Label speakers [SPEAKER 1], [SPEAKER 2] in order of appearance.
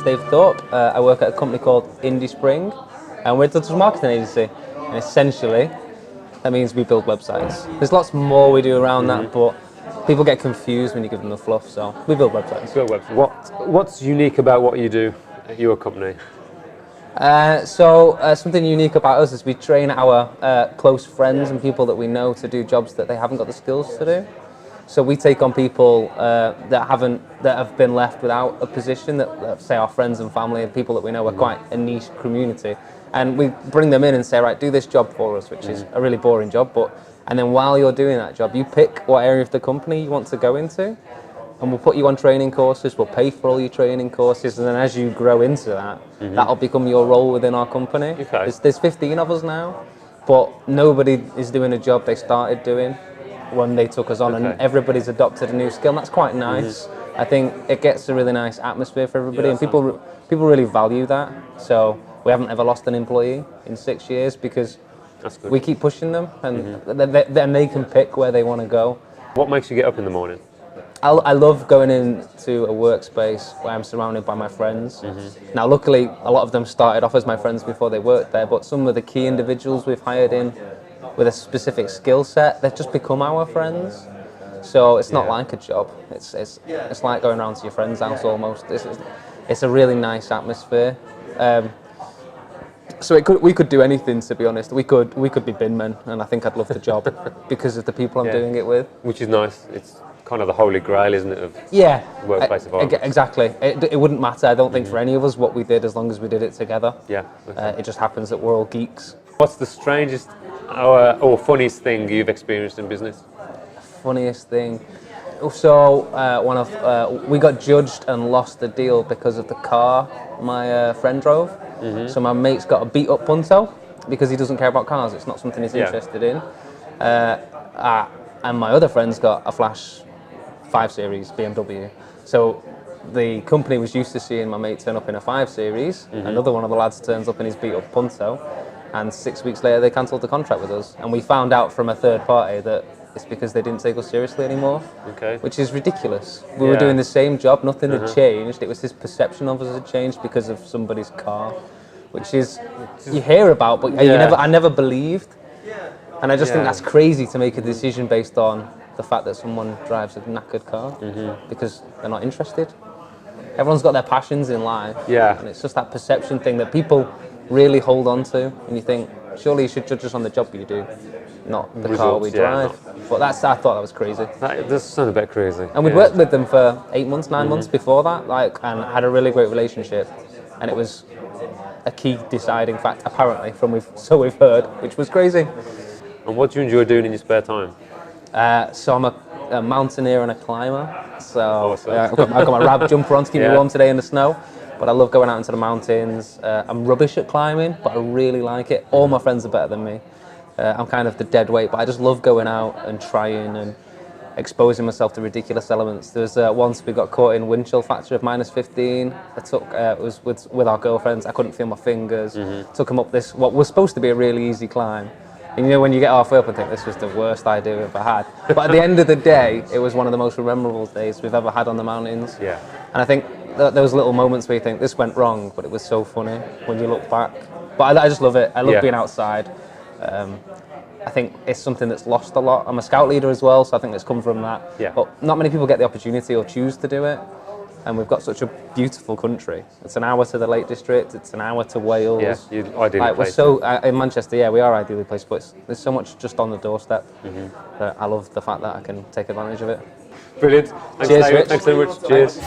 [SPEAKER 1] Thorpe. I work at a company called Indiespring, and we're a digital marketing agency. And essentially, that means we build websites. There's lots more we do around that, but people get confused when you give them the fluff, so we build websites.
[SPEAKER 2] What's unique about what you do at your company?
[SPEAKER 1] Something unique about us is we train our close friends and people that we know to do jobs that they haven't got the skills to do. So we take on people that have been left without a position, that say our friends and family and people that we know are quite a niche community, and we bring them in and say, right, do this job for us, which is a really boring job, and then while you're doing that job, you pick what area of the company you want to go into, and we'll put you on training courses, we'll pay for all your training courses, and then as you grow into that, that'll become your role within our company.
[SPEAKER 2] Okay.
[SPEAKER 1] There's 15 of us now, but nobody is doing a job they started doing when they took us on, and everybody's adopted a new skill, and that's quite nice. I think it gets a really nice atmosphere for everybody, and people really value that. So we haven't ever lost an employee in 6 years because we keep pushing them, and then they can pick where they want to go.
[SPEAKER 2] What makes you get up in the morning?
[SPEAKER 1] I love going into a workspace where I'm surrounded by my friends. Now, luckily, a lot of them started off as my friends before they worked there, but some of the key individuals we've hired in with a specific skill set, they've just become our friends. So it's not like a job. It's like going around to your friend's house almost. It's a really nice atmosphere. So we could do anything, to be honest. We could be bin men, and I think I'd love the job because of the people I'm doing it with.
[SPEAKER 2] Which is nice. It's kind of the holy grail, isn't it, of workplace environment?
[SPEAKER 1] Exactly. It wouldn't matter, I don't think, for any of us what we did as long as we did it together.
[SPEAKER 2] Yeah. Okay.
[SPEAKER 1] It just happens that we're all geeks.
[SPEAKER 2] What's the strangest or funniest thing you've experienced in business?
[SPEAKER 1] Funniest thing. So we got judged and lost the deal because of the car my friend drove. So my mate's got a beat up Punto because he doesn't care about cars. It's not something he's interested in. And my other friend's got a Flash 5 Series BMW. So the company was used to seeing my mate turn up in a 5 Series. Another one of the lads turns up in his beat up Punto. And 6 weeks later, they cancelled the contract with us. And we found out from a third party that it's because they didn't take us seriously anymore, which is ridiculous. We were doing the same job, nothing had changed. It was his perception of us had changed because of somebody's car, which is, you hear about, but I never believed. And I just think that's crazy to make a decision based on the fact that someone drives a knackered car because they're not interested. Everyone's got their passions in life, and it's just that perception thing that people really hold on to, and you think, surely you should judge us on the job you do, not the car we drive. But I thought that was crazy.
[SPEAKER 2] That does sound a bit crazy.
[SPEAKER 1] And we'd worked with them for 8 months, 9 months before that, and had a really great relationship, and it was a key deciding fact, apparently, so we've heard, which was crazy.
[SPEAKER 2] And what do you enjoy doing in your spare time?
[SPEAKER 1] So I'm a mountaineer and a climber. So I've got my rab jumper on to keep me warm today in the snow. But I love going out into the mountains. I'm rubbish at climbing, but I really like it. All my friends are better than me. I'm kind of the dead weight, but I just love going out and trying and exposing myself to ridiculous elements. There was once we got caught in wind chill factor of -15. It was with our girlfriends. I couldn't feel my fingers. Took them up what was supposed to be a really easy climb. And when you get halfway up and think this was the worst idea I've ever had. But at the end of the day, it was one of the most memorable days we've ever had on the mountains. Yeah. And I think those little moments where you think this went wrong, but it was so funny when you look back. But I just love it. I love being outside. I think it's something that's lost a lot. I'm a scout leader as well, so I think it's come from that. Yeah. But not many people get the opportunity or choose to do it. And we've got such a beautiful country. It's an hour to the Lake District. It's an hour to Wales.
[SPEAKER 2] Yeah, you're ideally placed.
[SPEAKER 1] In Manchester, we are ideally placed, but there's so much just on the doorstep that I love the fact that I can take advantage of it.
[SPEAKER 2] Brilliant.
[SPEAKER 1] Cheers, Rich.
[SPEAKER 2] Thanks so much. Cheers.